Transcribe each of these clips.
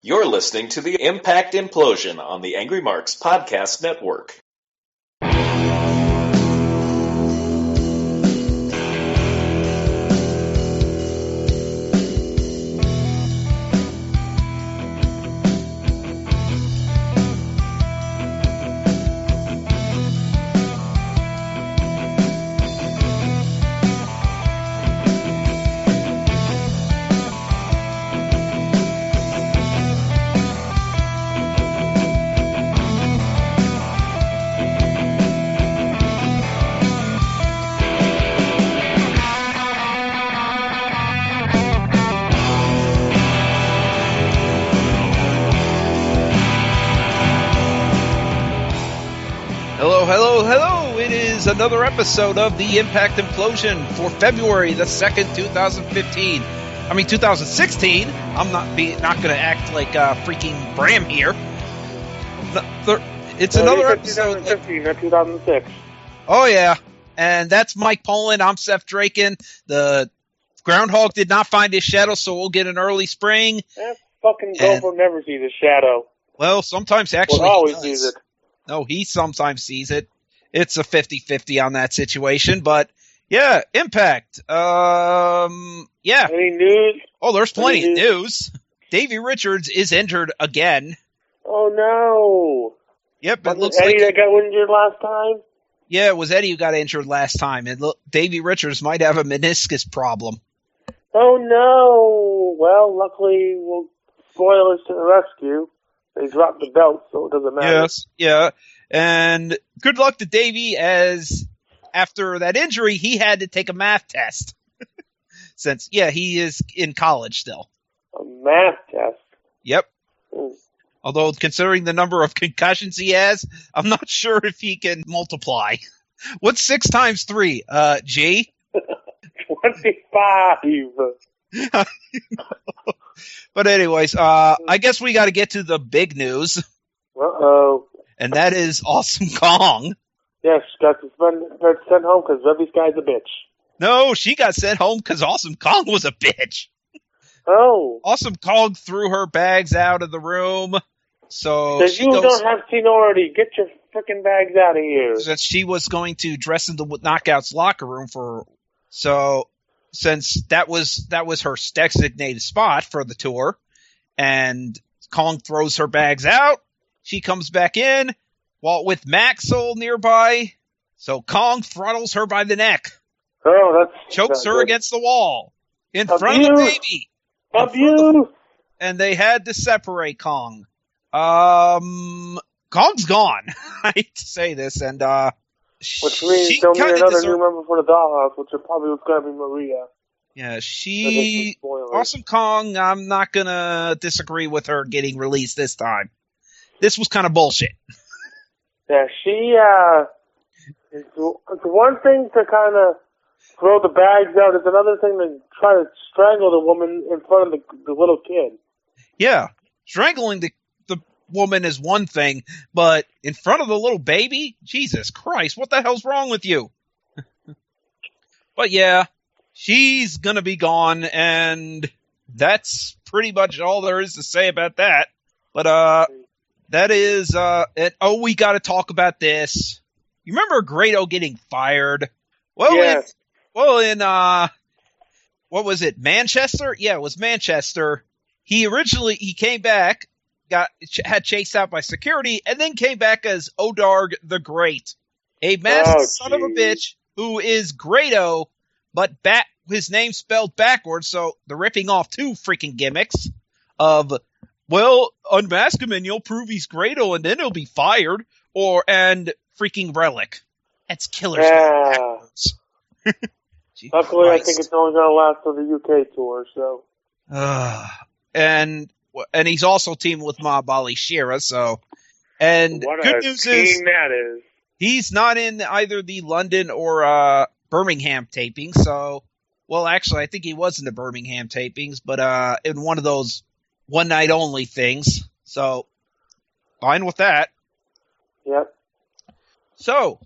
You're listening to the Impact Implosion on the Angry Marks Podcast Network. Hello. It is another episode of the Impact Implosion for February the 2nd, 2016. I'm not going to act like freaking Bram here. It's another episode. 2015 or 2006. Oh, yeah. And that's Mike Poland. I'm Seth Draken. The groundhog did not find his shadow, so we'll get an early spring. That fucking gopher never sees a shadow. Well, sometimes actually well, always he does. sees it. No, he sometimes sees it. It's a 50-50 on that situation, but yeah, Impact. Yeah. Any news? Oh, there's plenty of news. Davey Richards is injured again. Oh no. Yep, it looks Eddie like that got injured last time? Yeah, it was Eddie who got injured last time. And Davey Richards might have a meniscus problem. Oh no. Well, luckily, spoilers to the rescue. They dropped the belt, so it doesn't matter. Yes, yeah. And good luck to Davey, as after that injury, he had to take a math test. Since, he is in college still. A math test? Yep. Although, considering the number of concussions he has, I'm not sure if he can multiply. What's 6 times 3? G? 25. But anyways, I guess we got to get to the big news. Uh-oh. And that is Awesome Kong. Yes, got sent home because Rebby's guy's a bitch. No, she got sent home because Awesome Kong was a bitch. Oh. Awesome Kong threw her bags out of the room. So don't have seniority. Get your freaking bags out of here. That she was going to dress in the Knockouts locker room since that was her designated spot for the tour, and Kong throws her bags out. She comes back in, with Maxwell nearby. So Kong throttles her by the neck. Oh, chokes her against the wall in front of the baby. Abuse. And they had to separate Kong. Kong's gone. I hate to say this, and which means they'll need another new member for the dollhouse, which probably was going to be Maria. Yeah, Awesome Kong, I'm not going to disagree with her getting released this time. This was kind of bullshit. Yeah, it's one thing to kind of throw the bags out. It's another thing to try to strangle the woman in front of the little kid. Yeah, strangling the woman is one thing, but in front of the little baby? Jesus Christ, what the hell's wrong with you? But yeah, she's gonna be gone, and that's pretty much all there is to say about that. But that is it. Oh, we gotta talk about this. You remember Grado getting fired? Well, yes. in what was it, Manchester? Yeah, it was Manchester. He came back, had chased out by security, and then came back as Odarg the Great, a masked son of a bitch who is Grado, but his name spelled backwards. So they're ripping off 2 freaking gimmicks of, unmask him and you'll prove he's Grado, and then he'll be fired, and freaking Relic. That's killer stuff backwards. Luckily, I think it's only going to last till the UK tour. So, and he's also teaming with Mob Ali Shira. So, and what good a news team that is. He's not in either the London or Birmingham tapings. So, actually, I think he was in the Birmingham tapings, but in one of those one night only things. So, fine with that. Yep. So,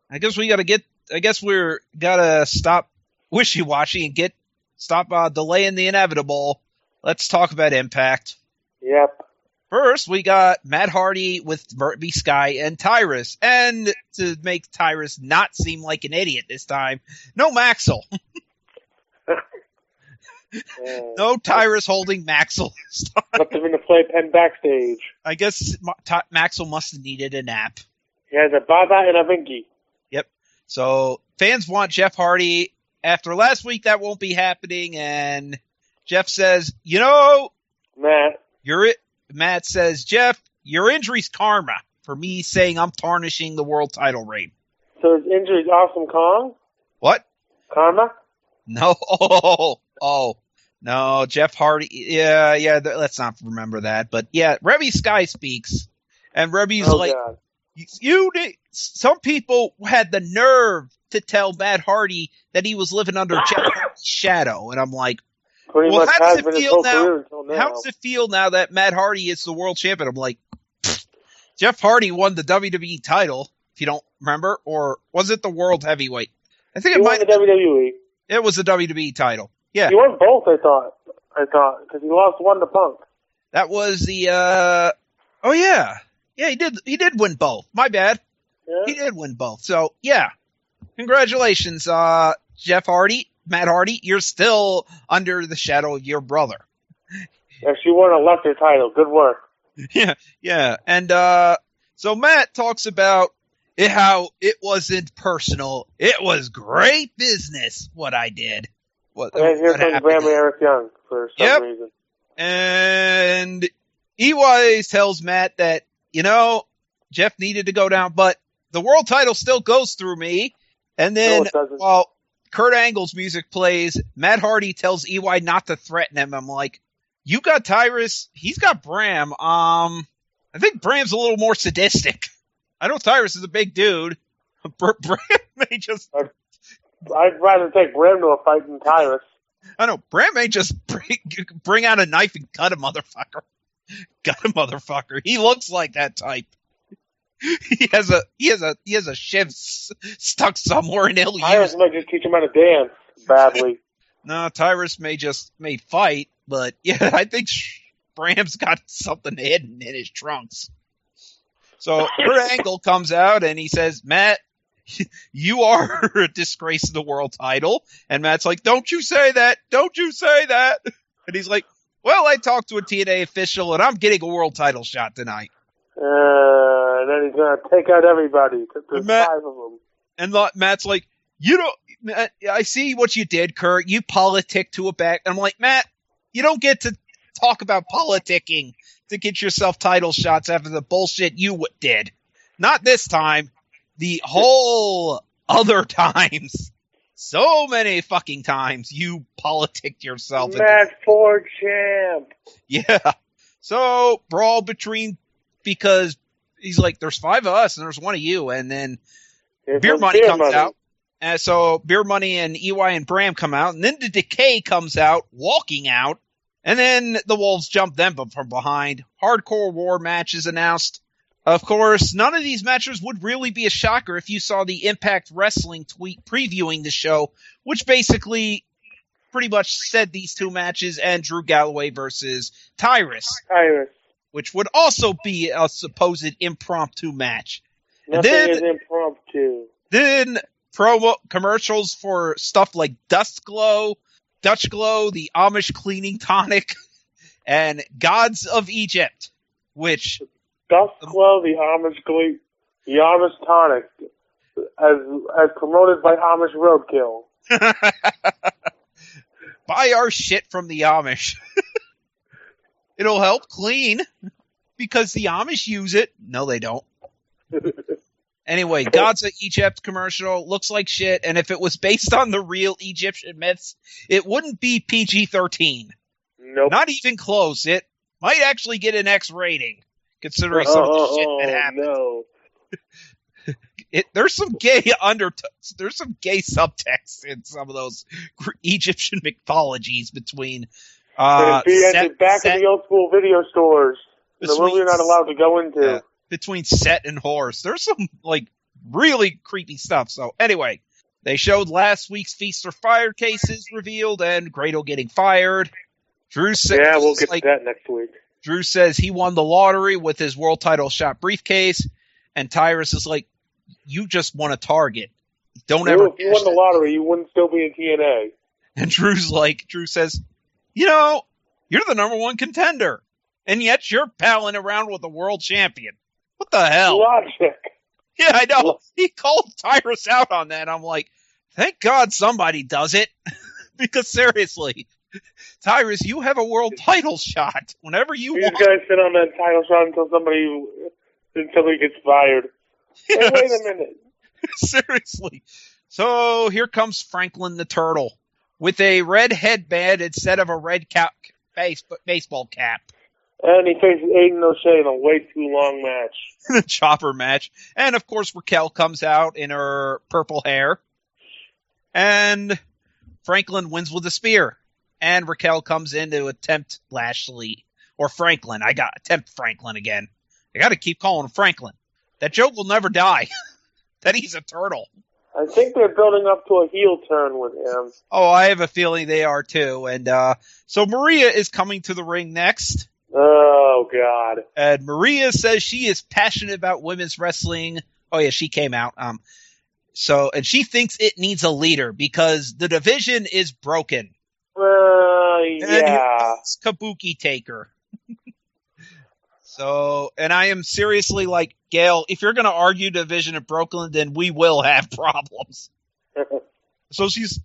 I guess we're gotta stop wishy-washy and stop delaying the inevitable. Let's talk about Impact. Yep. First, we got Matt Hardy with Reby Sky and Tyrus. And to make Tyrus not seem like an idiot this time, no Maxwell. No Tyrus holding Maxwell this time. Left him in the playpen backstage. I guess Maxwell must have needed a nap. He has a Baba and a Vinky. Yep. So fans want Jeff Hardy. After last week, that won't be happening. And Jeff says, Matt says, Jeff, your injury's karma for me saying I'm tarnishing the world title reign. So his injury's Awesome Kong? What? Karma? No. No, Jeff Hardy. Yeah, let's not remember that. But yeah, Reby Sky speaks. And Reby's God. Some people had the nerve to tell Matt Hardy that he was living under Jeff Hardy's shadow. And I'm like, how does it feel now? How does it feel now that Matt Hardy is the world champion? I'm like, Jeff Hardy won the WWE title, if you don't remember, or was it the world heavyweight? I think it might have been the WWE. It was the WWE title. Yeah. He won both, I thought, because he lost one to Punk. That was the, oh yeah. Yeah, he did win both. My bad. Yeah. He did win both. So, yeah. Congratulations, Jeff Hardy. Matt Hardy, you're still under the shadow of your brother. Yeah, she won a lesser title. Good work. Yeah. And so Matt talks about how it wasn't personal. It was great business, what I did. And here comes Graham Eric Young for some reason. And EY tells Matt that, Jeff needed to go down, but the world title still goes through me. And then, Kurt Angle's music plays, Matt Hardy tells EY not to threaten him. I'm like, you got Tyrus, he's got Bram. I think Bram's a little more sadistic. I know Tyrus is a big dude. Bram may just... I'd rather take Bram to a fight than Tyrus. I know, Bram may just bring out a knife and cut a motherfucker. He looks like that type. He has a shiv stuck somewhere in he'll Tyrus might just teach him how to dance badly. No, Tyrus may fight, but yeah, I think Bram's got something hidden in his trunks. So Kurt Angle comes out and he says, Matt, you are a disgrace to the world title. And Matt's like, don't you say that. And he's like, well, I talked to a TNA official and I'm getting a world title shot tonight. And then he's going to take out everybody. There's 5 of them. And Matt's like, I see what you did, Kurt. You politic to a back. I'm like, Matt, you don't get to talk about politicking to get yourself title shots after the bullshit you did. Not this time. The whole other times. So many fucking times you politicked yourself. Matt Ford champ. Yeah. So, brawl because he's like, there's 5 of us and there's 1 of you. And then Beer Money comes out. And so Beer Money and EY and Bram come out. And then the Decay comes out, walking out. And then the Wolves jump them from behind. Hardcore War match is announced. Of course, none of these matches would really be a shocker if you saw the Impact Wrestling tweet previewing the show, which basically pretty much said these 2 matches and Drew Galloway versus Tyrus. Which would also be a supposed impromptu match. Nothing is impromptu. Then promo commercials for stuff like Dutch Glow, the Amish cleaning tonic, and Gods of Egypt, which... Dutch Glow, the Amish tonic, as promoted by Amish Roadkill. Buy our shit from the Amish. It'll help clean because the Amish use it. No, they don't. Anyway, Gods of Egypt commercial looks like shit, and if it was based on the real Egyptian myths, it wouldn't be PG-13. Nope. Not even close. It might actually get an X rating, considering some of the shit that happened. No. There's some gay there's some gay subtext in some of those Egyptian mythologies between back in the old school video stores. The one we're not allowed to go into. Between Set and Horse. There's some really creepy stuff. So anyway, they showed last week's Feast or Fire cases revealed and Grado getting fired. Drew said, we'll get to that next week. Drew says he won the lottery with his world title shot briefcase, and Tyrus is like, you just won a target. Don't ever. If you won the lottery, you wouldn't still be in TNA. And Drew says, you're the number one contender, and yet you're palling around with the world champion. What the hell? Logic. Yeah, I know. He called Tyrus out on that. I'm like, thank God somebody does it. Because seriously, Tyrus, you have a world title shot whenever you want. These guys sit on that title shot until somebody gets fired. Yes. Hey, wait a minute. Seriously. So here comes Franklin the Turtle with a red headband instead of a red baseball cap. And he faces Aiden O'Shea in a way too long match. The chopper match. And of course Raquel comes out in her purple hair. And Franklin wins with a spear. And Raquel comes in to attempt Lashley. Or Franklin. Attempt Franklin again. I gotta keep calling him Franklin. That joke will never die. That he's a turtle. I think they're building up to a heel turn with him. Oh, I have a feeling they are too. And so Maria is coming to the ring next. Oh, God. And Maria says she is passionate about women's wrestling. Oh, yeah, she came out. And she thinks it needs a leader because the division is broken. Yeah. And Kabuki Taker. So, and I am seriously like, Gail, if you're going to argue division of Brooklyn, then we will have problems.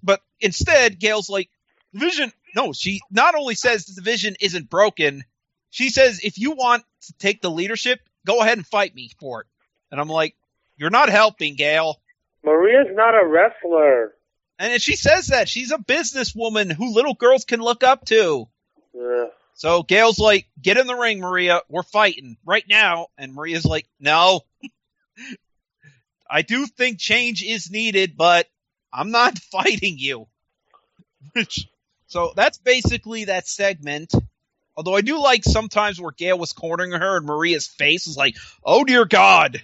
But instead, Gail's like, division, no, she not only says the division isn't broken, she says, if you want to take the leadership, go ahead and fight me for it. And I'm like, you're not helping, Gail. Maria's not a wrestler. And she says that. She's a businesswoman who little girls can look up to. Yeah. So Gail's like, get in the ring, Maria. We're fighting right now. And Maria's like, no. I do think change is needed, but I'm not fighting you. So that's basically that segment. Although I do like sometimes where Gail was cornering her and Maria's face was like, oh, dear God.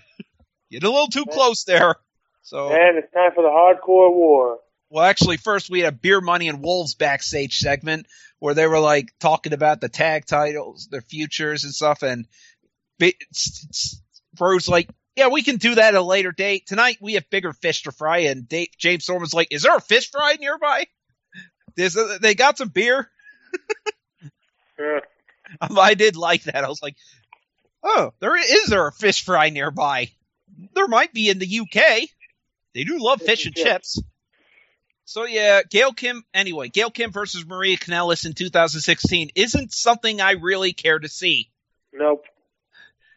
Get a little too close there. So, and it's time for the hardcore war. Well, actually, first we had a Beer Money and Wolves backstage segment where they were like talking about the tag titles, their futures and stuff. And Bro's like, yeah, we can do that at a later date. Tonight we have bigger fish to fry. And James Storm was like, is there a fish fry nearby? They got some beer. Yeah. I did like that. I was like, oh, is there a fish fry nearby? There might be in the UK. They do love fish and chips. So yeah, Gail Kim versus Maria Kanellis in 2016 isn't something I really care to see. Nope.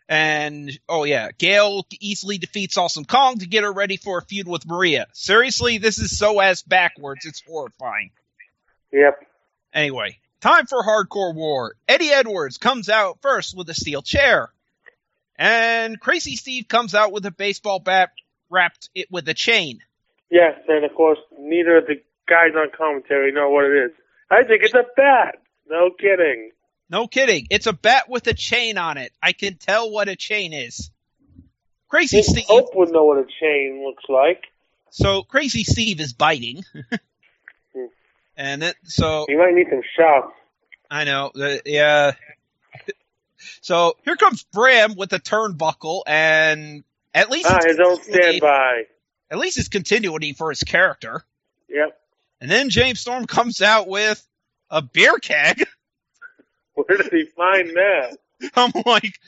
And, oh yeah, Gail easily defeats Awesome Kong to get her ready for a feud with Maria. Seriously, this is so ass backwards, it's horrifying. Yep. Anyway, time for Hardcore War. Eddie Edwards comes out first with a steel chair. And Crazy Steve comes out with a baseball bat wrapped it with a chain. Yes, and of course, neither of the guys on commentary know what it is. I think it's a bat. No kidding. No kidding. It's a bat with a chain on it. I can tell what a chain is. Crazy Steve. Hope would know what a chain looks like. So Crazy Steve is biting. And he might need some shots. I know. Yeah. So here comes Bram with a turnbuckle, and at least his own standby. At least it's continuity for his character. Yep. And then James Storm comes out with a beer keg. Where did he find that? I'm like,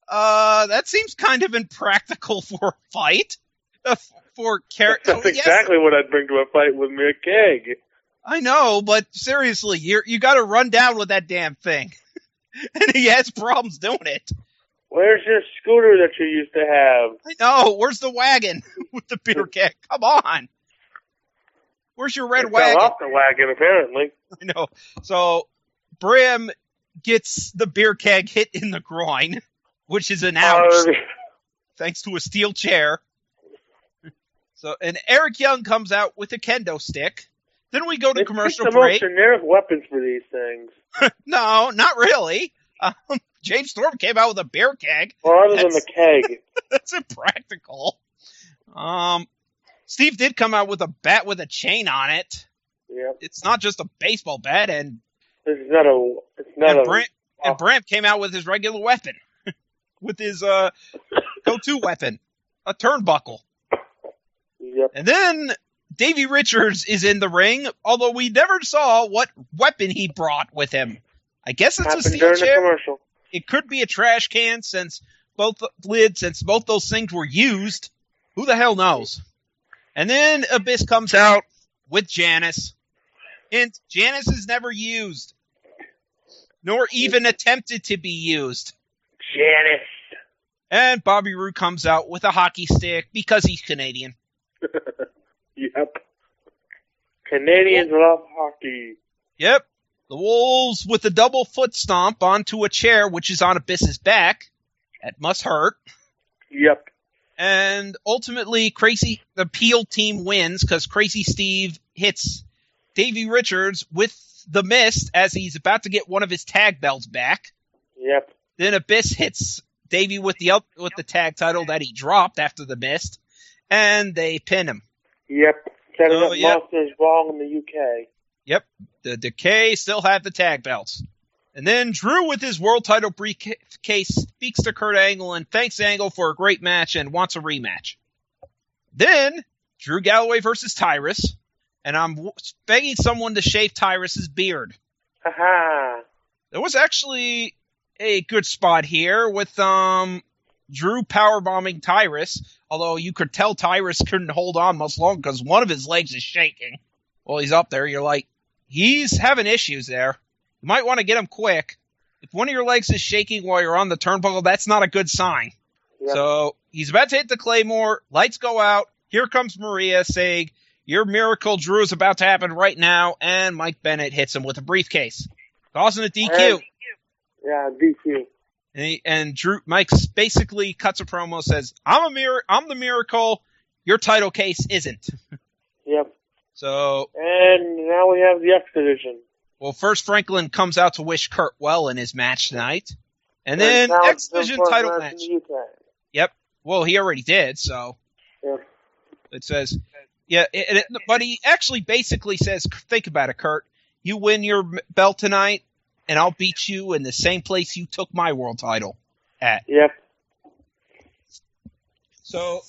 that seems kind of impractical for a fight. For character. That's exactly what I'd bring to a fight with me, a keg. I know, but seriously, you got to run down with that damn thing. And he has problems doing it. Where's your scooter that you used to have? I know. Where's the wagon with the beer keg? Come on. Where's your red wagon? Fell off the wagon, apparently. I know. So Bram gets the beer keg hit in the groin, which is an ouch, thanks to a steel chair. So, and Eric Young comes out with a kendo stick. Then we go to commercial break. The most generic weapons for these things. No, not really. James Storm came out with a beer keg. Or other than the keg. That's impractical. Steve did come out with a bat with a chain on it. Yep. It's not just a baseball bat, and it's not and Bram came out with his regular weapon, with his go-to weapon, a turnbuckle. Yep. And then Davey Richards is in the ring, although we never saw what weapon he brought with him. I guess it's a steel chair. Commercial. It could be a trash can since both those things were used. Who the hell knows? And then Abyss comes out with Janice. And Janice is never used, nor even attempted to be used. Janice. And Bobby Roode comes out with a hockey stick because he's Canadian. Yep. Canadians love hockey. Yep. The Wolves with a double foot stomp onto a chair, which is on Abyss's back. That must hurt. Yep. And ultimately, the Peel team wins because Crazy Steve hits Davey Richards with the mist as he's about to get one of his tag belts back. Yep. Then Abyss hits Davey with the tag title that he dropped after the mist, and they pin him. Yep. Setting up Monsters wrong in the UK. Yep. The Decay still have the tag belts. And then Drew with his world title briefcase speaks to Kurt Angle and thanks Angle for a great match and wants a rematch. Then Drew Galloway versus Tyrus, and I'm begging someone to shave Tyrus's beard. Haha. There was actually a good spot here with Drew powerbombing Tyrus, although you could tell Tyrus couldn't hold on much longer because one of his legs is shaking. While he's up there, you're like, he's having issues there. You might want to get him quick. If one of your legs is shaking while you're on the turnbuckle, that's not a good sign. Yep. So he's about to hit the Claymore. Lights go out. Here comes Maria saying, your miracle, Drew, is about to happen right now. And Mike Bennett hits him with a briefcase, causing a DQ. DQ. And Drew, Mike basically cuts a promo, says, I'm the miracle. Your title case isn't. Yep. So. And now we have the X Division. Well, first Franklin comes out to wish Kurt well in his match tonight. And then X Division title match. Yep. Well, he already did, so. Yep. It says, yeah, but he actually basically says, think about it, Kurt. You win your belt tonight, and I'll beat you in the same place you took my world title at. Yep. So,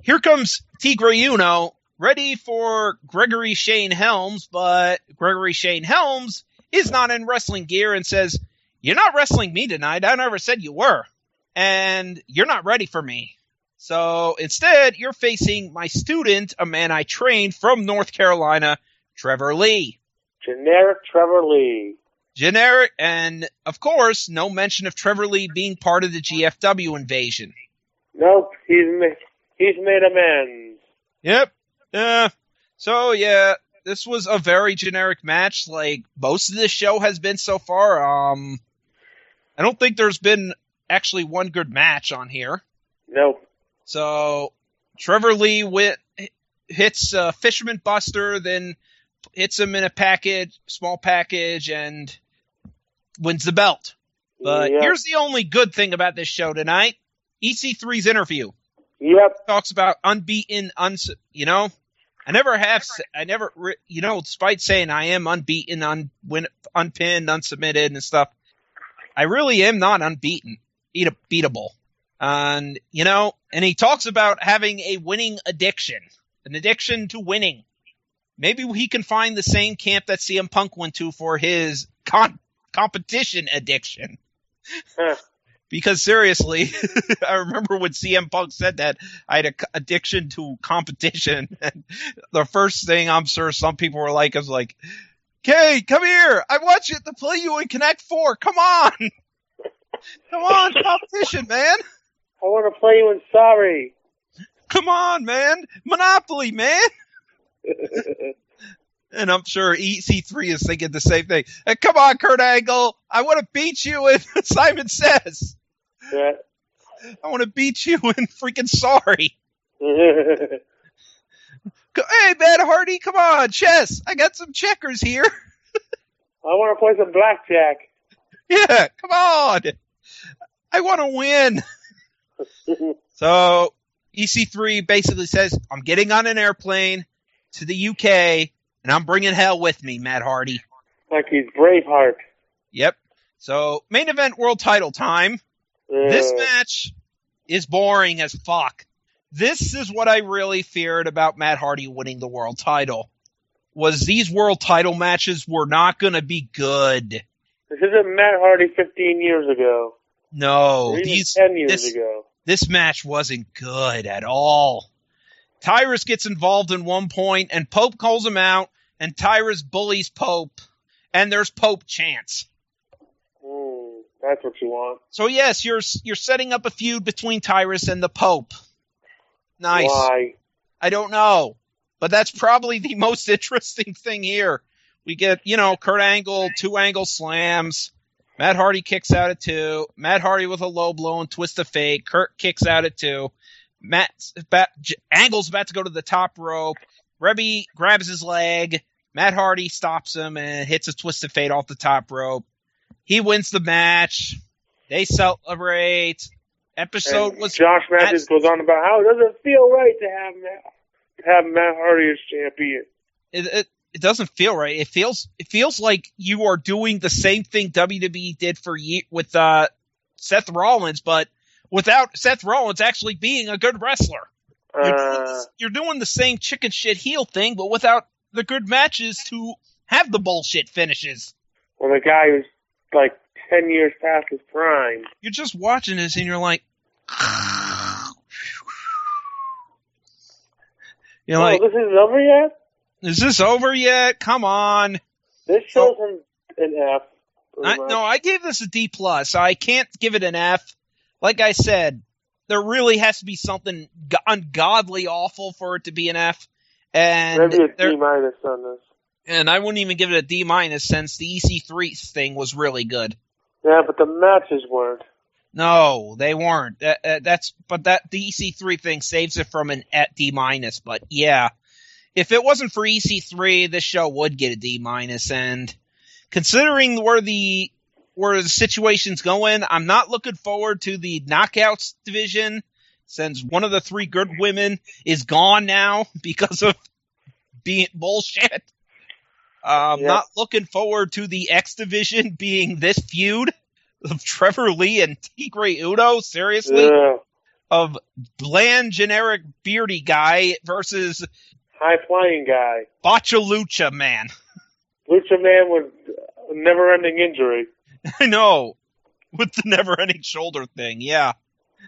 here comes Tigre Uno, ready for Gregory Shane Helms, but Gregory Shane Helms is not in wrestling gear and says, you're not wrestling me tonight. I never said you were. And you're not ready for me. So instead, you're facing my student, a man I trained from North Carolina, Trevor Lee. Generic Trevor Lee. Generic, and of course, no mention of Trevor Lee being part of the GFW invasion. Nope, he's made amends. Yep. So yeah, this was a very generic match, like most of this show has been so far. I don't think there's been actually one good match on here. Nope. So Trevor Lee hits Fisherman Buster, then hits him in a small package, and wins the belt. But here's the only good thing about this show tonight: EC3's interview. Yep. Talks about unbeaten, despite saying I am unbeaten, unpinned, unsubmitted, and stuff, I really am not unbeaten, beatable. And he talks about having a winning addiction, an addiction to winning. Maybe he can find the same camp that CM Punk went to for his competition addiction. Because seriously, I remember when CM Punk said that, I had an addiction to competition. And the first thing I'm sure some people were like, is like, "Okay, come here. I want you to play you in Connect 4. Come on. Come on, competition, man. I want to play you in Sorry. Come on, man. Monopoly, man." And I'm sure EC3 is thinking the same thing. Hey, come on, Kurt Angle. I want to beat you in Simon Says. Yeah. I want to beat you in freaking Sorry. Hey, Matt Hardy, come on, chess. I got some checkers here. I want to play some blackjack. Yeah, come on. I want to win. So EC3 basically says, I'm getting on an airplane to the UK, and I'm bringing hell with me, Matt Hardy. Like he's Braveheart. Yep. So, main event world title time. This match is boring as fuck. This is what I really feared about Matt Hardy winning the world title. Was these world title matches were not going to be good. This isn't Matt Hardy 15 years ago. No. Or even 10 years ago. This match wasn't good at all. Tyrus gets involved in one point, and Pope calls him out, and Tyrus bullies Pope, and there's Pope chants. That's what you want. So yes, you're setting up a feud between Tyrus and the Pope. Nice. Why? I don't know. But that's probably the most interesting thing here. We get, Kurt Angle, 2 angle slams. Matt Hardy kicks out at 2. Matt Hardy with a low blow and twist of fate. Kurt kicks out at 2. Angle's about to go to the top rope. Rebby grabs his leg. Matt Hardy stops him and hits a twist of fate off the top rope. He wins the match. They celebrate. Josh Matthews goes on about how it doesn't feel right to have Matt Hardy as champion. It doesn't feel right. It feels like you are doing the same thing WWE did with Seth Rollins, but without Seth Rollins actually being a good wrestler. You're doing the same chicken shit heel thing, but without the good matches to have the bullshit finishes. Well, the guy who's like 10 years past his prime. You're just watching this and you're like, this isn't over yet? Is this over yet? Come on. This shows him an F. I gave this a D+. I can't give it an F. Like I said, there really has to be something ungodly awful for it to be an F. And maybe a D- on this. And I wouldn't even give it a D- since the EC3 thing was really good. Yeah, but the matches weren't. No, they weren't. The EC3 thing saves it from an at D-. But yeah, if it wasn't for EC3, this show would get a D-. And considering where the situation's going, I'm not looking forward to the Knockouts division, since one of the 3 good women is gone now because of being bullshit. Not looking forward to the X division being this feud of Trevor Lee and Tigre Uno. Seriously? Yeah. Of bland, generic, beardy guy versus high-flying guy. Botchalucha Man. Lucha Man with a never-ending injury. I know. With the never-ending shoulder thing, yeah.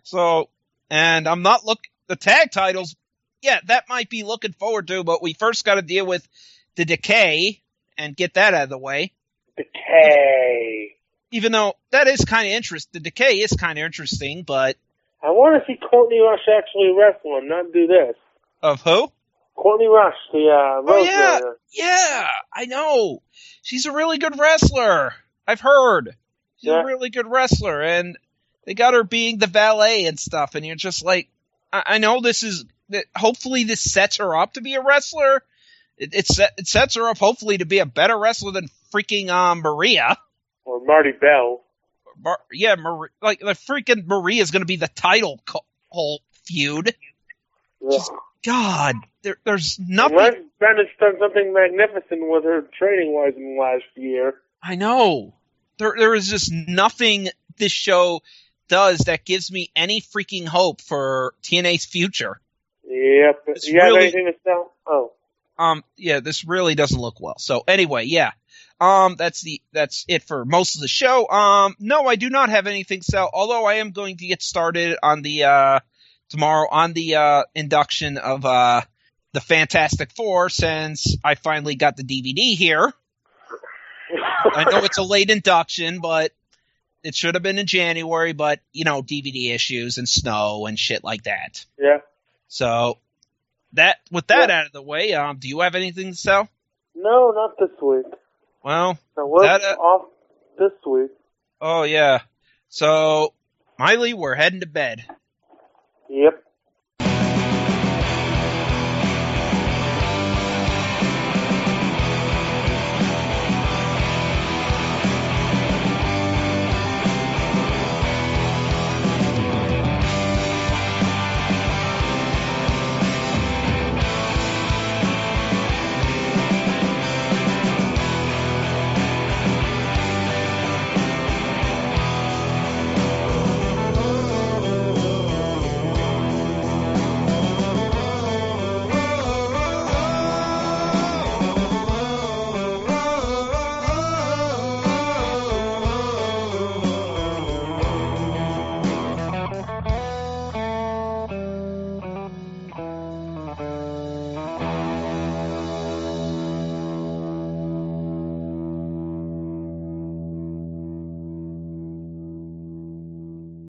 So, and I'm not the tag titles, yeah, that might be looking forward to, but we first got to deal with the Decay and get that out of the way. Decay. Even though that is kind of interesting. The Decay is kind of interesting, but... I want to see Courtney Rush actually wrestle and not do this. Of who? Courtney Rush, the Rose Warrior. Yeah, I know. She's a really good wrestler. I've heard. She's a really good wrestler, and they got her being the valet and stuff, and you're just like, I know this is... Hopefully this sets her up to be a wrestler. It sets her up, hopefully, to be a better wrestler than freaking Maria. Or Marty Bell. Like the freaking Maria's going to be the title whole feud. Just, God, there's nothing. Unless Bennett's done something magnificent with her training-wise in the last year. I know. There is just nothing this show does that gives me any freaking hope for TNA's future. Yep. You have anything to sell? Oh. Yeah, this really doesn't look well. So anyway, yeah. That's it for most of the show. No, I do not have anything to sell, although I am going to get started on the, tomorrow on the, induction of, the Fantastic Four, since I finally got the DVD here. I know it's a late induction, but it should have been in January, but, DVD issues and snow and shit like that. Yeah. So, with that out of the way, do you have anything to sell? No, not this week. Well, we're off this week. Oh, yeah. So, Miley, we're heading to bed. Yep.